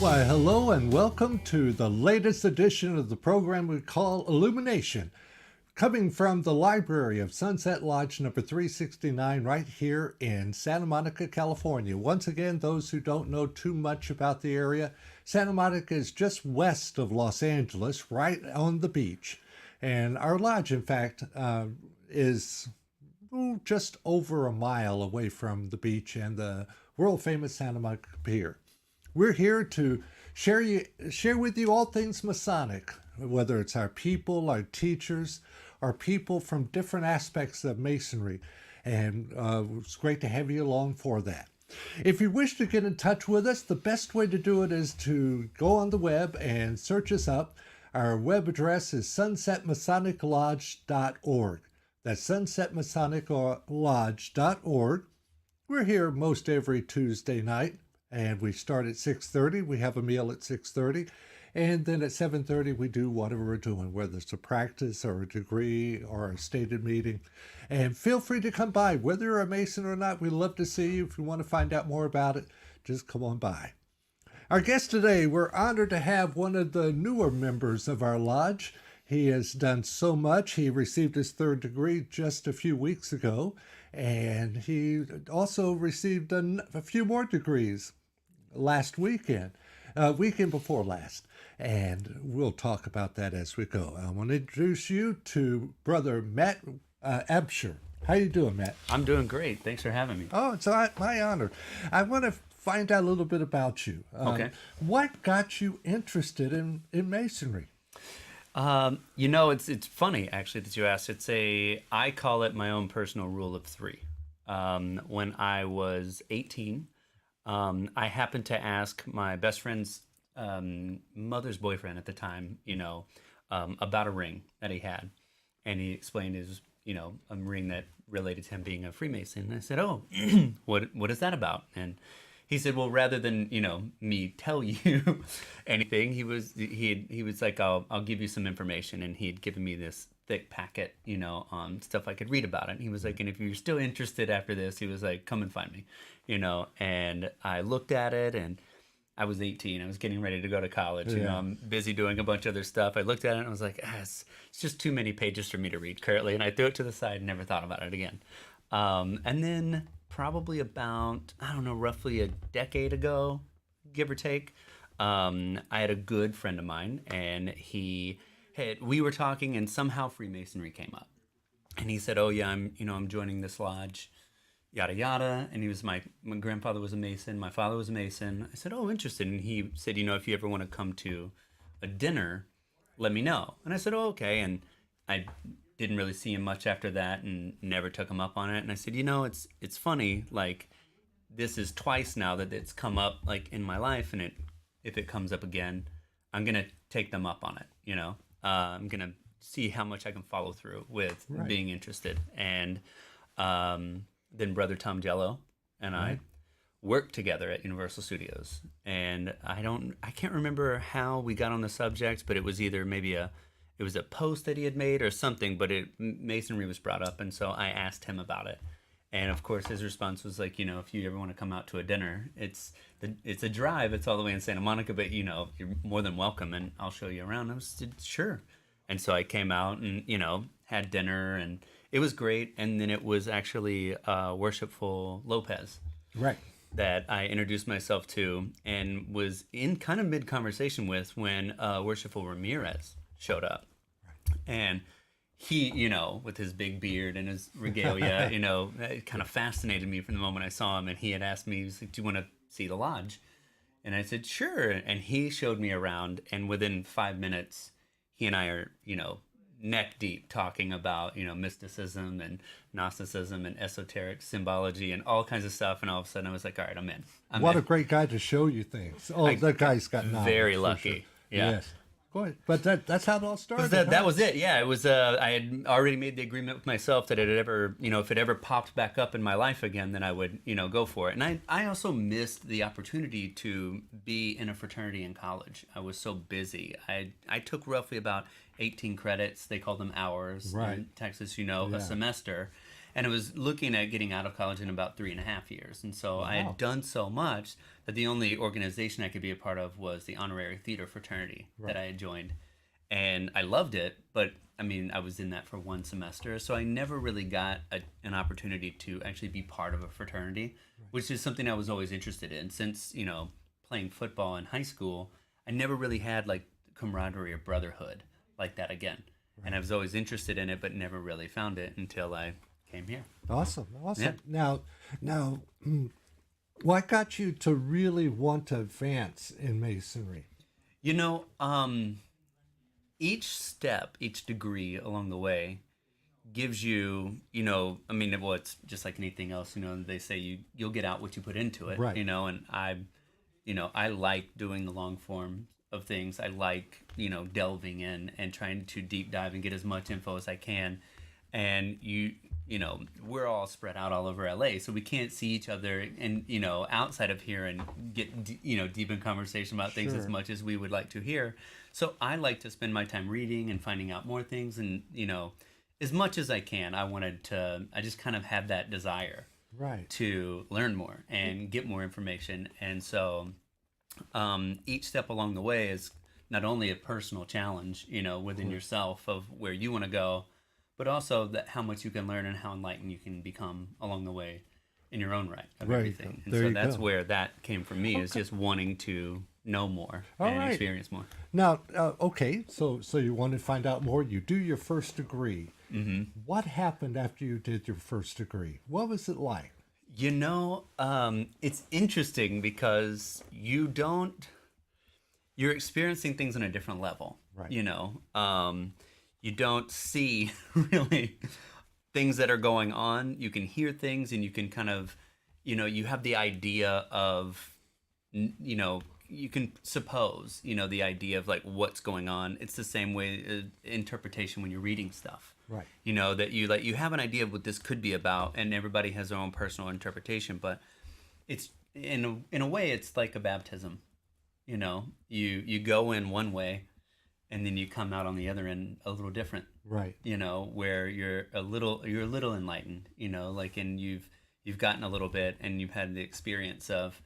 Why, hello and welcome to the latest edition of the program we call Illumination, coming from the library of Sunset Lodge number 369 right here in Santa Monica, California. Once again, those who don't know too much about the area, Santa Monica is just west of Los Angeles, right on the beach. And our lodge, in fact, is just over a mile away from the beach and the world-famous Santa Monica Pier. We're here to share with you all things Masonic, whether it's our people, our teachers, our people from different aspects of Masonry. And it's great to have you along for that. If you wish to get in touch with us, the best way to do it is to go on the web and search us up. Our web address is sunsetmasoniclodge.org. That's sunsetmasoniclodge.org. We're here most every Tuesday night. And we start at 6:30. We have a meal at 6:30. And then at 7:30, we do whatever we're doing, whether it's a practice or a degree or a stated meeting. And feel free to come by. Whether you're a Mason or not, we'd love to see you. If you want to find out more about it, just come on by. Our guest today, we're honored to have one of the newer members of our lodge. He has done so much. He received his third degree just a few weeks ago. And he also received a few more degrees last weekend before last, and we'll talk about that as we go. I want to introduce you to Brother Matt Abshire. How you doing, Matt? I'm doing great. Thanks for having me. Oh, it's my honor. I want to find out a little bit about you. Okay. What got you interested in Masonry? It's funny actually that you asked. I call it my own personal rule of three. When I was 18. I happened to ask my best friend's mother's boyfriend at the time, about a ring that he had. And he explained his, a ring that related to him being a Freemason. And I said, oh, what is that about? And he said, well, rather than, me tell you anything, he was like, I'll give you some information. And he had given me this thick packet, on stuff I could read about it. And he was like, and if you're still interested after this, he was like, come and find me, and I looked at it, and I was 18. I was getting ready to go to college. I'm busy doing a bunch of other stuff. I looked at it and I was like, it's just too many pages for me to read currently. And I threw it to the side and never thought about it again. And then probably about, roughly a decade ago, give or take, I had a good friend of mine, and we were talking, and somehow Freemasonry came up. And he said, oh yeah, I'm joining this lodge, yada yada. And he was my grandfather was a Mason, my father was a Mason. I said, oh, interested. And he said, if you ever want to come to a dinner, let me know. And I said, oh, okay. And I didn't really see him much after that and never took him up on it. And I said, it's funny, like, this is twice now that it's come up, like, in my life, and if it comes up again, I'm going to take them up on it, I'm going to see how much I can follow through with being interested. And then Brother Tom Jello and I worked together at Universal Studios. And I can't remember how we got on the subject, but it was either it was a post that he had made or something, but Masonry was brought up. And so I asked him about it. And of course, his response was like, if you ever want to come out to a dinner, it's a drive. It's all the way in Santa Monica, but you're more than welcome, and I'll show you around. I said, sure. And so I came out and had dinner, and it was great. And then it was actually Worshipful Lopez, right, that I introduced myself to, and was in kind of mid conversation with when Worshipful Ramirez showed up, and he, with his big beard and his regalia, it kind of fascinated me from the moment I saw him. And he had asked me, he was like, do you want to see the lodge? And I said, sure. And he showed me around. And within 5 minutes, he and I are, neck deep talking about, mysticism and Gnosticism and esoteric symbology and all kinds of stuff. And all of a sudden I was like, all right, I'm in. What a great guy to show you things. Oh, that guy's got knowledge. Very lucky. Sure. Yeah. Yes. Go ahead. But that's how it all started. That was it. Yeah, it was. I had already made the agreement with myself that if it ever popped back up in my life again, then I would, go for it. And I also missed the opportunity to be in a fraternity in college. I was so busy. I took roughly about 18 credits. They call them hours in Texas, a semester. And I was looking at getting out of college in about 3.5 years. And so I Wow. had done so much that the only organization I could be a part of was the honorary theater fraternity Right. that I had joined. And I loved it, but I mean, I was in that for one semester. So I never really got an opportunity to actually be part of a fraternity, which is something I was always interested in. Since, playing football in high school, I never really had like camaraderie or brotherhood like that again. And I was always interested in it, but never really found it until I came here. Awesome. Yeah. Now, what got you to really want to advance in Masonry? You know, each step, each degree along the way gives you, I mean, well, it's just like anything else, they say you'll get out what you put into it, Right. and I like doing the long form of things. I like, delving in and trying to deep dive and get as much info as I can. And we're all spread out all over LA, so we can't see each other and, outside of here and get, deep in conversation about things as Sure. much as we would like to hear. So I like to spend my time reading and finding out more things, and, as much as I can, I just kind of have that desire Right. to learn more and get more information. And so each step along the way is not only a personal challenge, within yourself of where you want to go, but also that how much you can learn and how enlightened you can become along the way in your own right of Right. everything. And There so you that's go. where that came from me, is just wanting to know more All and right. experience more. Now, okay, so you want to find out more. You do your first degree. Mm-hmm. What happened after you did your first degree? What was it like? It's interesting because you're experiencing things on a different level. Right. You don't see really things that are going on. You can hear things, and you can kind of, you have the idea of, you can suppose, the idea of like what's going on. It's the same way interpretation when you're reading stuff. Right. That you have an idea of what this could be about, and everybody has their own personal interpretation. But it's in a way, it's like a baptism. You go in one way, and then you come out on the other end a little different. Right. Where you're a little enlightened. And you've gotten a little bit, and you've had the experience of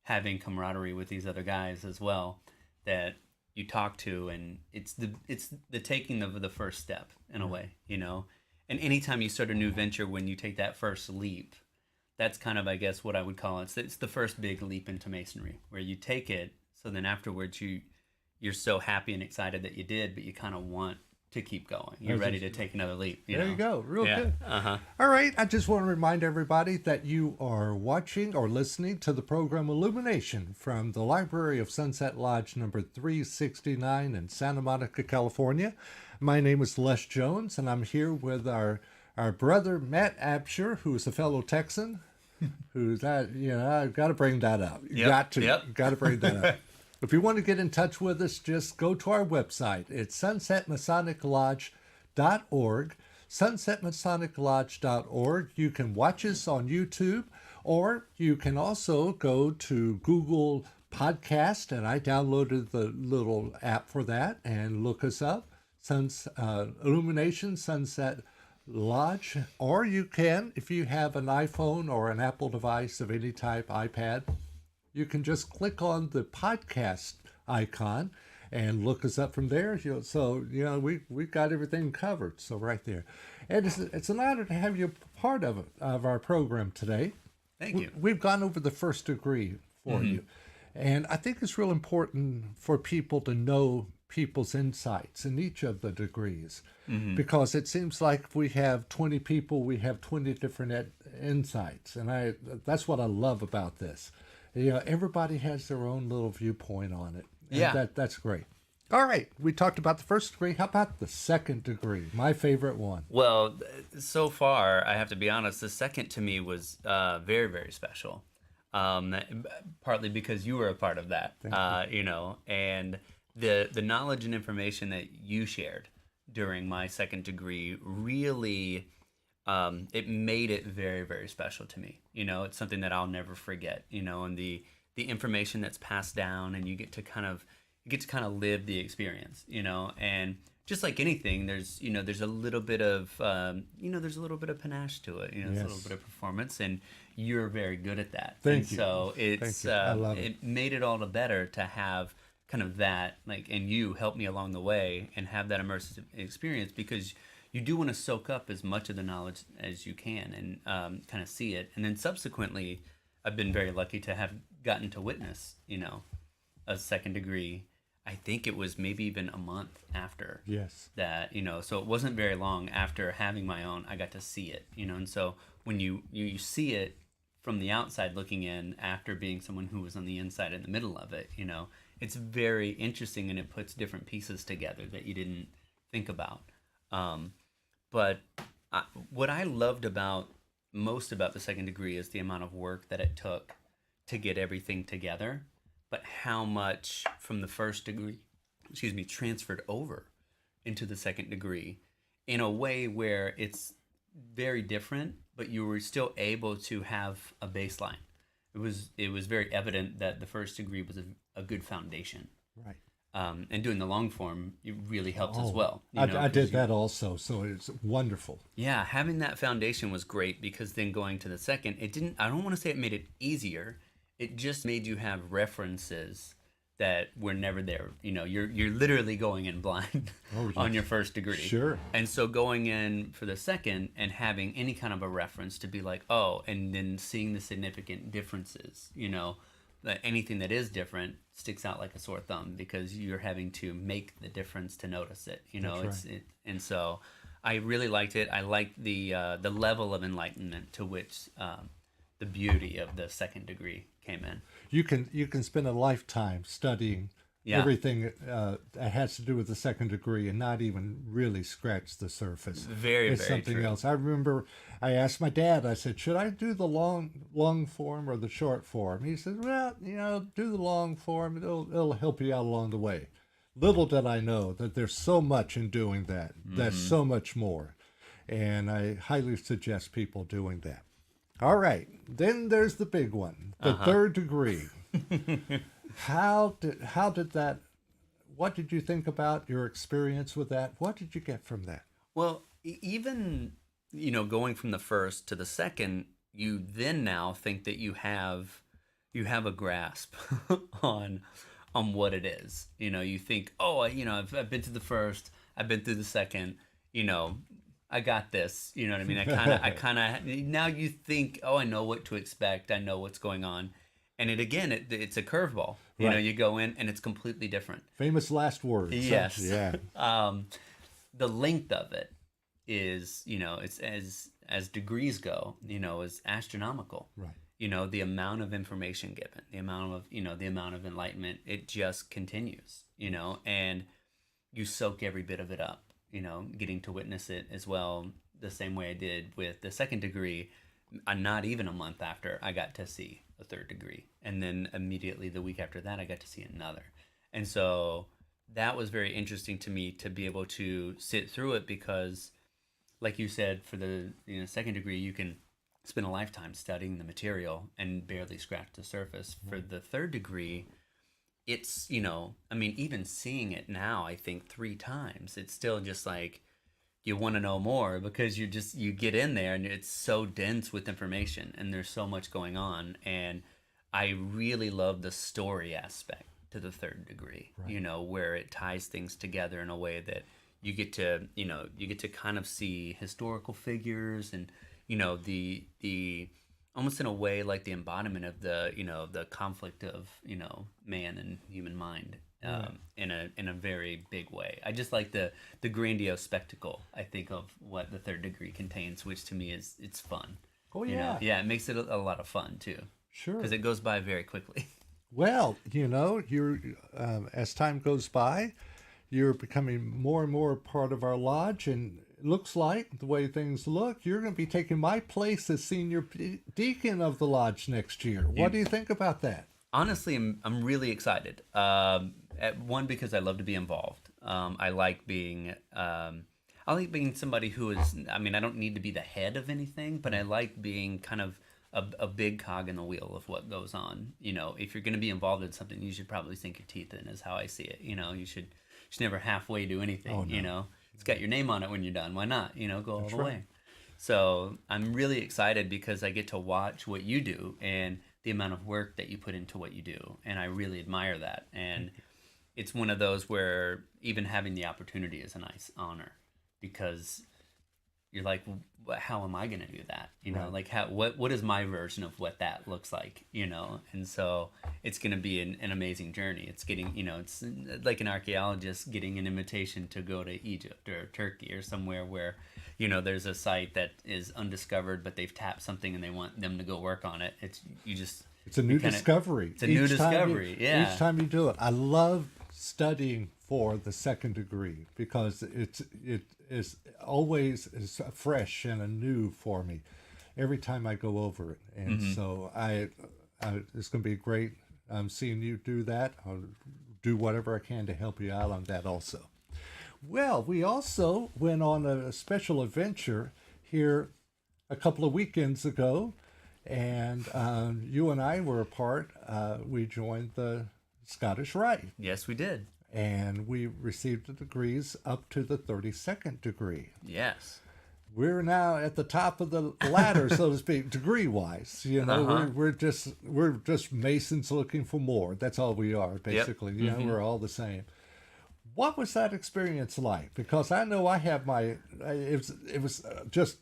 having camaraderie with these other guys as well that you talk to, and it's the taking of the first step in a way, And anytime you start a new venture, when you take that first leap, that's kind of, I guess, what I would call it. It's the first big leap into Masonry, where you take it. So then afterwards, you're so happy and excited that you did, but you kind of want to keep going. You're ready to take another leap. There you go. Real Yeah. good. Uh-huh. All right. I just want to remind everybody that you are watching or listening to the program Illumination from the Library of Sunset Lodge number 369 in Santa Monica, California. My name is Les Jones, and I'm here with our brother Matt Abshire, who is a fellow Texan. I've got to bring that up. Yep, Got to. yep. Got to bring that up. If you want to get in touch with us, just go to our website. It's sunsetmasoniclodge.org, sunsetmasoniclodge.org. You can watch us on YouTube, or you can also go to Google Podcast, and I downloaded the little app for that, and look us up, Illumination Sunset Lodge. Or you can, if you have an iPhone or an Apple device of any type, iPad, you can just click on the podcast icon and look us up from there. We've got everything covered. So right there. And it's an honor to have you part of our program today. Thank you. We've gone over the first degree for you. And I think it's real important for people to know people's insights in each of the degrees, because it seems like if we have 20 people, we have 20 different insights. And that's what I love about this. Everybody has their own little viewpoint on it. And Yeah. That's great. All right. We talked about the first degree. How about the second degree? My favorite one. Well, so far, I have to be honest, the second to me was very, very special. Partly because you were a part of that, and the knowledge and information that you shared during my second degree really, it made it very, very special to me. It's something that I'll never forget, and the information that's passed down, and you get to kind of live the experience, and just like anything, there's a little bit of there's a little bit of panache to it. There's a little Yes. bit of performance, and you're very good at that. Thank and you. so Thank you. I love it. it made it all the better to have kind of that, like, and you help me along the way and have that immersive experience, because you do want to soak up as much of the knowledge as you can and kind of see it. And then subsequently, I've been very lucky to have gotten to witness, a second degree. I think it was maybe even a month after Yes. that, so it wasn't very long after having my own, I got to see it, and so when you see it from the outside looking in after being someone who was on the inside in the middle of it, it's very interesting, and it puts different pieces together that you didn't think about. But what I loved most about the second degree is the amount of work that it took to get everything together, but how much from the first degree, transferred over into the second degree in a way where it's very different, but you were still able to have a baseline. It was very evident that the first degree was a good foundation. Right. And doing the long form, it really helps as well. I did that also, so it's wonderful. Yeah, having that foundation was great, because then going to the second, I don't want to say it made it easier. It just made you have references that were never there. You're literally going in blind on your first degree. Sure. And so going in for the second and having any kind of a reference to be like, oh, and then seeing the significant differences, that anything that is different sticks out like a sore thumb, because you're having to make the difference to notice it. That's right. And so I really liked it. I liked the level of enlightenment to which the beauty of the second degree came in. You can spend a lifetime studying everything that has to do with the second degree and not even really scratch the surface. Very, it's very something true. else. I remember I asked my dad, I said, should I do the long form or the short form? He said, well, do the long form. It'll help you out along the way. Little did I know that there's so much in doing that. There's so much more. And I highly suggest people doing that. All right. Then there's the big one, the third degree. How did that, what did you think about your experience with that? What did you get from that? Well, even, going from the first to the second, you then now think that you have a grasp on what it is. You think, oh, I've been to the first, I've been through the second, I got this. You know what I mean? I kind of now you think, oh, I know what to expect. I know what's going on. And it's a curveball. Right. You go in and it's completely different. Famous last words. Yes. Yeah. The length of it is, it's as degrees go, is astronomical. Right. The amount of information given, the amount of enlightenment, it just continues, and you soak every bit of it up, getting to witness it as well, the same way I did with the second degree. Not even a month after, I got to see a third degree. And then immediately the week after that, I got to see another. And so that was very interesting to me to be able to sit through it, because like you said, for the second degree, you can spend a lifetime studying the material and barely scratch the surface. For the third degree, it's, even seeing it now, I think 3 times, it's still just like, you want to know more, because you get in there and it's so dense with information and there's so much going on. And I really love the story aspect to the third degree, right. Where it ties things together in a way that you get to kind of see historical figures and, the almost in a way like the embodiment of the conflict of, man and human mind. In a very big way. I just like the grandiose spectacle, I think, of what the third degree contains, which to me it's fun. Oh yeah. Yeah, it makes it a lot of fun too. Sure. Because it goes by very quickly. Well, you're as time goes by, you're becoming more and more part of our lodge, and it looks like the way things look, you're going to be taking my place as senior deacon of the lodge next year. What do you think about that? Honestly, I'm really excited. One, because I love to be involved. I like being somebody who is, I don't need to be the head of anything, but I like being kind of a big cog in the wheel of what goes on. If you're going to be involved in something, you should probably sink your teeth in, is how I see it. You should should never halfway do anything. Oh, no. You know, it's got your name on it when you're done. Why not? You know, go all the right. way. So I'm really excited because I get to watch what you do and the amount of work that you put into what you do, and I really admire that. And it's one of those where even having the opportunity is a nice honor, because you're like, how am I going to do that? You know, Right. like what is my version of what that looks like, you know? And so it's going to be an amazing journey. It's getting, you know, it's like an archaeologist getting an invitation to go to Egypt or Turkey or somewhere where, you know, there's a site that is undiscovered, but they've tapped something and they want them to go work on it. It's a new discovery. It's a new discovery. Yeah. Each time you do it. I love studying for the second degree because it is always is fresh and anew for me every time I go over it. And so it's going to be great seeing you do that. I'll do whatever I can to help you out on that also. Well, we also went on a special adventure here a couple of weekends ago, and you and I were a part. We joined the Scottish Rite, Yes, we did. and we received the degrees up to the 32nd degree. Yes. We're now at the top of the ladder, so to speak, degree-wise. You know, we're just Masons looking for more. That's all we are, basically. You know, we're all the same. What was that experience like? Because I know I have my. It was just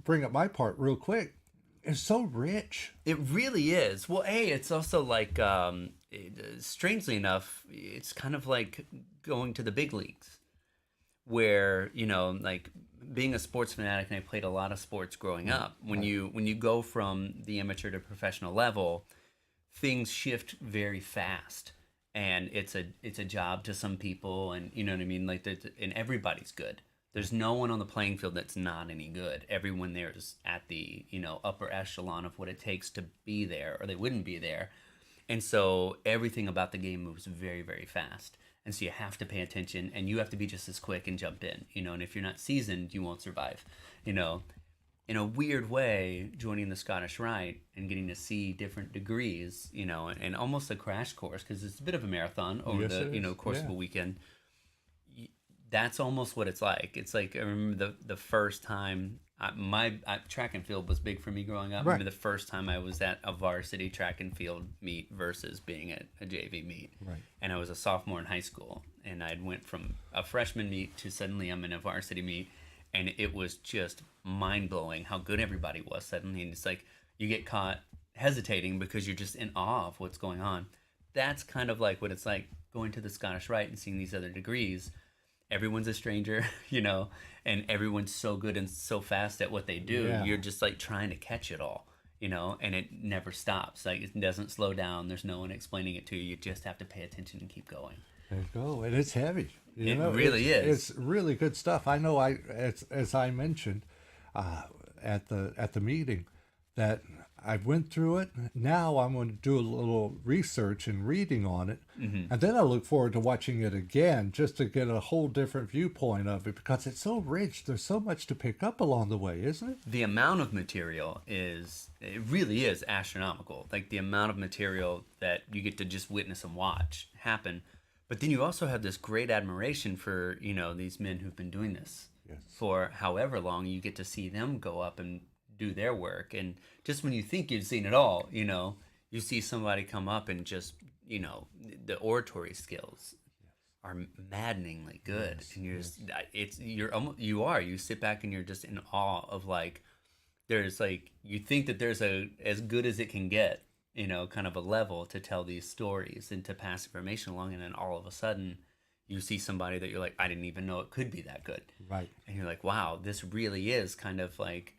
bring up my part real quick. It's so rich. It really is. Well, it's also like, strangely enough, it's kind of like going to the big leagues, where, you know, like being a sports fanatic, and I played a lot of sports growing up. When you go from the amateur to professional level, things shift very fast, and it's a job to some people, and you know what I mean. Like, and everybody's good. There's no one on the playing field that's not any good. Everyone there is at the, you know, upper echelon of what it takes to be there, or they wouldn't be there. And so everything about the game moves very, very fast. And so you have to pay attention, and you have to be just as quick and jump in, you know, and if you're not seasoned, you won't survive, you know. In a weird way, joining the Scottish Rite and getting to see different degrees, you know, and almost a crash course, because it's a bit of a marathon over Yes, the, it you know, is. course of Yeah. a weekend. That's almost what it's like. It's like, I remember the first time, track and field was big for me growing up. I Right. remember the first time I was at a varsity track and field meet versus being at a JV meet. Right. And I was a sophomore in high school, and I went from a freshman meet to suddenly I'm in a varsity meet, and it was just mind-blowing how good everybody was suddenly. And it's like you get caught hesitating because you're just in awe of what's going on. That's kind of like what it's like going to the Scottish Rite and seeing these other degrees. Everyone's a stranger, you know, and everyone's so good and so fast at what they do. Yeah. You're just like trying to catch it all, you know, and it never stops. Like, it doesn't slow down. There's no one explaining it to you. You just have to pay attention and keep going. There you go, and it's heavy. You It know, really is. It's really good stuff. I know. As I mentioned at the meeting, that I went through it. Now I'm going to do a little research and reading on it, and then I look forward to watching it again just to get a whole different viewpoint of it, because it's so rich. There's so much to pick up along the way, isn't it? The amount of material it really is astronomical. Like, the amount of material that you get to just witness and watch happen. But then you also have this great admiration for, you know, these men who've been doing this for however long. You get to see them go up and do their work. And just when you think you've seen it all, you know, you see somebody come up and just, you know, the oratory skills are maddeningly good. And you're just, you sit back and you're just in awe of, like, there's like, you think that there's as good as it can get, you know, kind of a level to tell these stories and to pass information along. And then all of a sudden you see somebody that you're like, I didn't even know it could be that good. Right. And you're like, wow, this really is kind of like,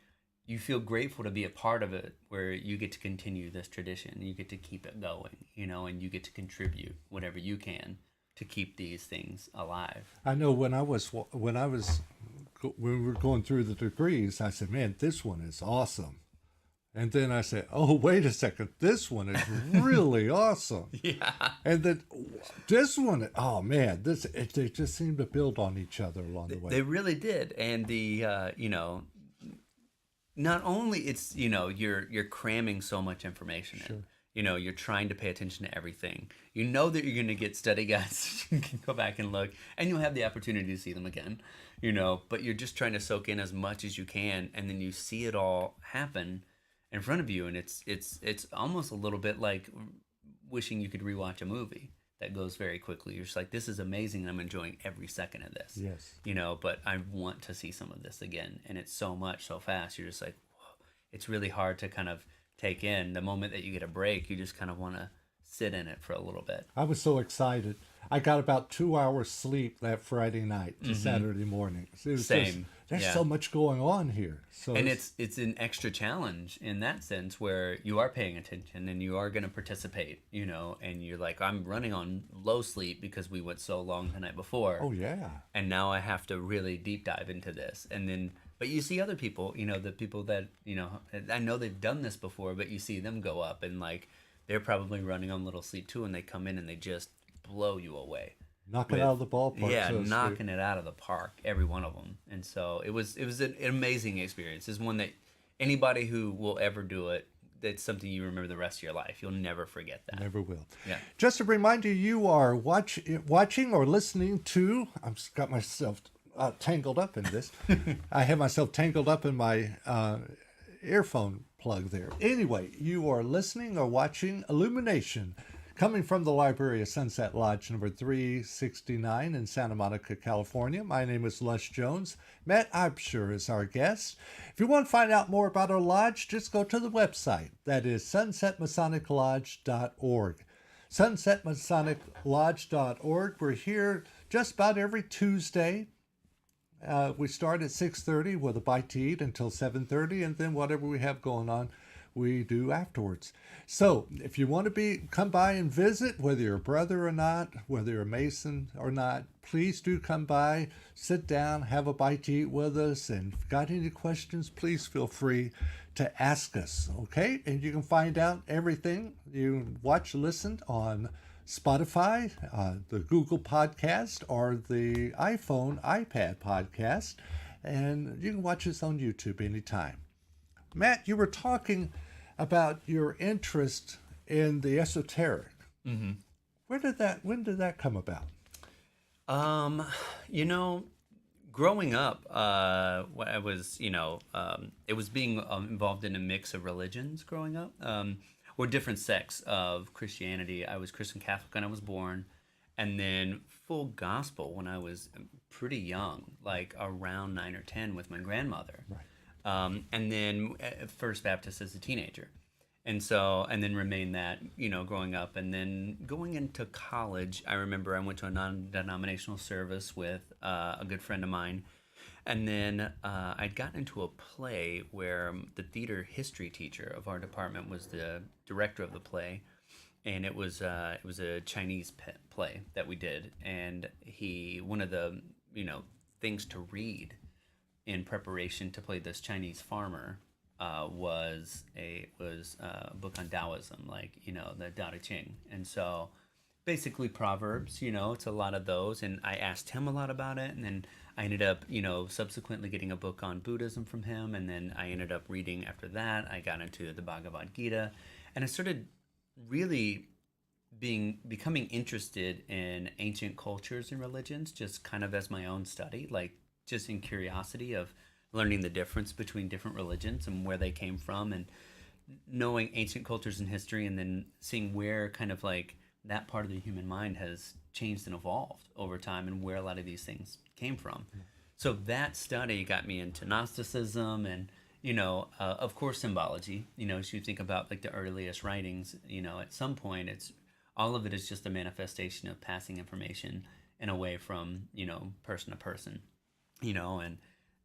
you feel grateful to be a part of it, where you get to continue this tradition, you get to keep it going, you know, and you get to contribute whatever you can to keep these things alive. I know when we were going through the degrees, I said, "Man, this one is awesome." And then I said, "Oh, wait a second, this one is really awesome." Yeah. And then this one, oh man, they just seem to build on each other along the way. They really did. And the, you know, not only it's, you know, you're cramming so much information in, You know, you're trying to pay attention to everything. You know that you're going to get study guides. You can go back and look, and you'll have the opportunity to see them again, you know, but you're just trying to soak in as much as you can, and then you see it all happen in front of you, and it's almost a little bit like wishing you could rewatch a movie that goes very quickly. You're just like, this is amazing. I'm enjoying every second of this. Yes. You know, but I want to see some of this again, and it's so much so fast. You're just like, whoa. It's really hard to kind of take in. The moment that you get a break, you just kind of want to sit in it for a little bit. I was so excited. I got about 2 hours sleep that Friday night to Saturday morning. It was Same. Just, there's Yeah. so much going on here. So And it's an extra challenge in that sense where you are paying attention and you are going to participate, you know, and you're like, I'm running on low sleep because we went so long the night before. oh yeah. And now I have to really deep dive into this. And then, but you see other people, you know, the people that, you know, I know they've done this before, but you see them go up and like, they're probably running on little sleep too. And they come in and they just blow you away. Knock it out of the ballpark. Yeah, so to speak. knocking it out of the park, every one of them. And so it was an amazing experience. It's one that anybody who will ever do it, it's something you remember the rest of your life. You'll never forget that. Never will. Yeah. Just a reminder, you are watching or listening to, I've got myself tangled up in this. I have myself tangled up in my earphone plug there. Anyway, you are listening or watching Illumination, coming from the library of Sunset Lodge number 369 in Santa Monica, California. My name is Les Jones. Matt Abshire is our guest. If you want to find out more about our lodge, just go to the website. That is sunsetmasoniclodge.org. sunsetmasoniclodge.org. We're here just about every Tuesday. We start at 6:30 with a bite to eat until 7:30, and then whatever we have going on, we do afterwards. So if you want to come by and visit, whether you're a brother or not, whether you're a Mason or not, please do come by, sit down, have a bite to eat with us, and if you've got any questions, please feel free to ask us, okay? And you can find out everything. You can watch, listen on Spotify, the Google Podcast, or the iPhone, iPad podcast, and you can watch us on YouTube anytime. Matt, you were talking about your interest in the esoteric. Mm-hmm. When did that come about? You know, growing up, I was, you know, it was being involved in a mix of religions growing up, or different sects of Christianity. I was Christian Catholic when I was born, and then full gospel when I was pretty young, like around 9 or 10 with my grandmother. Right. And then First Baptist as a teenager. And then remained that, you know, growing up. And then going into college, I remember I went to a non-denominational service with a good friend of mine. And then I'd gotten into a play where the theater history teacher of our department was the director of the play. And it was a Chinese play that we did. And one of the, you know, things to read in preparation to play this Chinese farmer was a book on Taoism, like, you know, the Tao Te Ching. And so basically Proverbs, you know, it's a lot of those. And I asked him a lot about it. And then I ended up, you know, subsequently getting a book on Buddhism from him. And then I ended up reading after that. I got into the Bhagavad Gita. And I started really becoming interested in ancient cultures and religions, just kind of as my own study, like just in curiosity of learning the difference between different religions and where they came from, and knowing ancient cultures and history, and then seeing where kind of like that part of the human mind has changed and evolved over time and where a lot of these things came from. So that study got me into Gnosticism and, you know, of course, symbology. You know, as you think about like the earliest writings, you know, at some point all of it is just a manifestation of passing information in a way from, you know, person to person, you know, and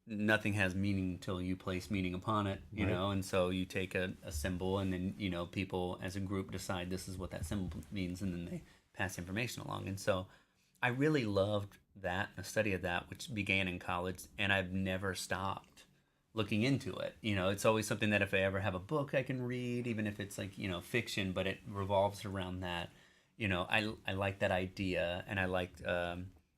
nothing has meaning until you place meaning upon it, you know, and so you take a symbol and then, you know, people as a group decide this is what that symbol means, and then they pass information along. And so I really loved that, the study of that, which began in college, and I've never stopped looking into it. You know, it's always something that if I ever have a book I can read, even if it's like, you know, fiction, but it revolves around that. You know, I like that idea, and I liked,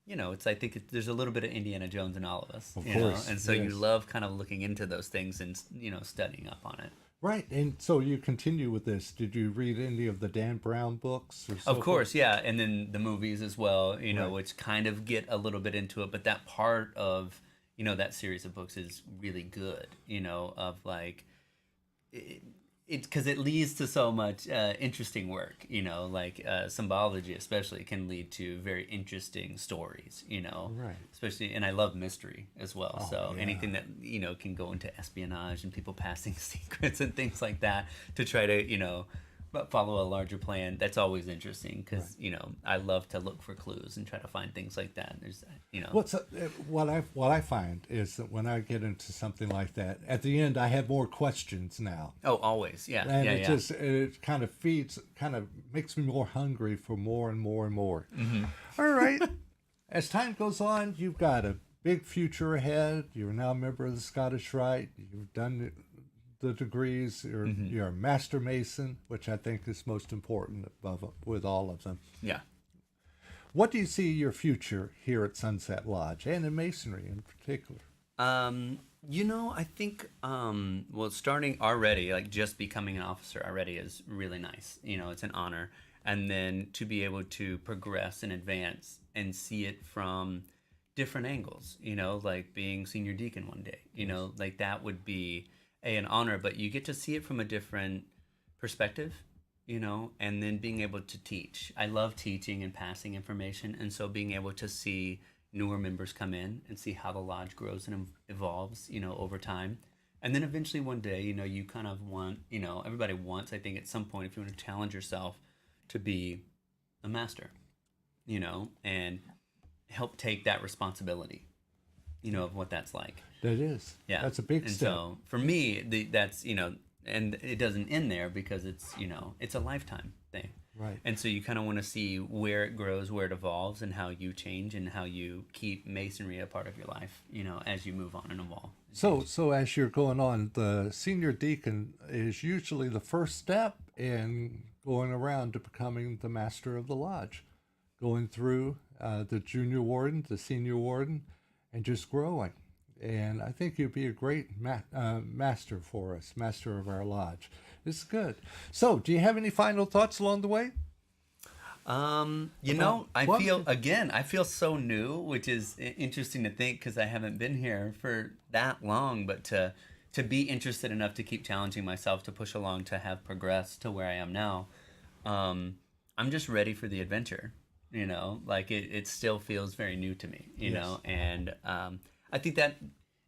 you know, there's a little bit of Indiana Jones in all of us, Of you course, know, and so yes. you love kind of looking into those things and, you know, studying up on it. Right. And so you continue with this. Did you read any of the Dan Brown books or so Of course, yeah, and then the movies as well, Right. which kind of get a little bit into it, but that part of, that series of books is really good, of like it because it leads to so much interesting work, like symbology especially can lead to very interesting stories, Right. especially, and I love mystery as well. Oh, So yeah. anything that, can go into espionage and people passing secrets and things like that to try to, but follow a larger plan, that's always interesting because I love to look for clues and try to find things like that. There's What I find is that when I get into something like that, at the end I have more questions now, oh, always, yeah, and yeah, it yeah. just it kind of makes me more hungry for more and more and more. All right. As time goes on, you've got a big future ahead. You're now a member of the Scottish Rite. You've done the degrees. You're a Master Mason, which I think is most important with all of them. Yeah. What do you see your future here at Sunset Lodge and in Masonry in particular? I think starting already, like just becoming an officer already is really nice. It's an honor. And then to be able to progress and advance and see it from different angles, like being senior deacon one day, like that would be an honor, but you get to see it from a different perspective, and then being able to teach. I love teaching and passing information. And so being able to see newer members come in and see how the lodge grows and evolves, over time. And then eventually one day, you kind of want, everybody wants, I think at some point, if you want to challenge yourself to be a master, and help take that responsibility, of what that's like. That is. Yeah. That's a big and step. So for me, that's, and it doesn't end there because it's, it's a lifetime thing. Right. And so you kind of want to see where it grows, where it evolves, and how you change and how you keep Masonry a part of your life, as you move on and evolve. So as you're going on, the senior deacon is usually the first step in going around to becoming the master of the lodge, going through the junior warden, the senior warden, and just growing. And I think you'd be a great master for us, master of our lodge. This is good. So, do you have any final thoughts along the way? I feel so new, which is interesting to think because I haven't been here for that long, but to be interested enough to keep challenging myself, to push along, to have progressed to where I am now. I'm just ready for the adventure, like it still feels very new to me, and I think that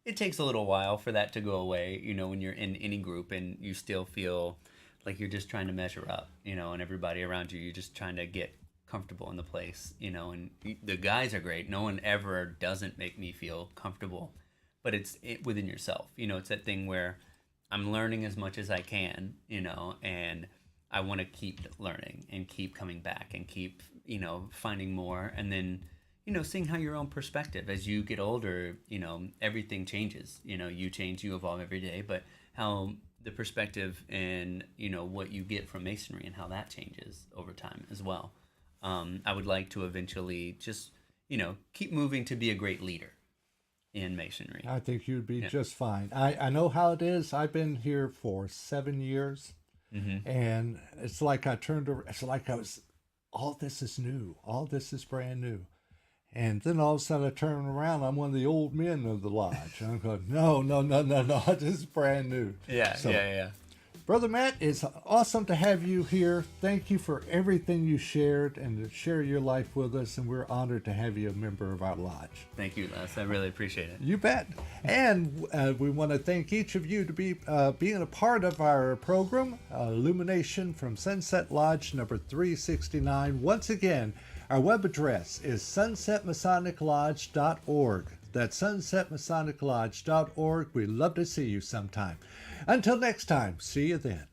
it takes a little while for that to go away, when you're in any group and you still feel like you're just trying to measure up, and everybody around you're just trying to get comfortable in the place, and the guys are great. No one ever doesn't make me feel comfortable, but it's within yourself, it's that thing where I'm learning as much as I can, and I want to keep learning and keep coming back and keep, finding more. And then, seeing how your own perspective as you get older, everything changes, you change, you evolve every day, but how the perspective and, what you get from Masonry and how that changes over time as well. I would like to eventually just, keep moving to be a great leader in Masonry. I think you'd be just fine. I know how it is. I've been here for 7 years, and it's like it's like all this is new. All this is brand new. And then all of a sudden I turn around, I'm one of the old men of the lodge. And I'm going, no, this is brand new. Yeah. Brother Matt, it's awesome to have you here. Thank you for everything you shared and to share your life with us. And we're honored to have you a member of our lodge. Thank you, Les. I really appreciate it. You bet. And we want to thank each of you to be being a part of our program, Illumination from Sunset Lodge number 369. Once again, our web address is sunsetmasoniclodge.org. That's sunsetmasoniclodge.org. We'd love to see you sometime. Until next time, see you then.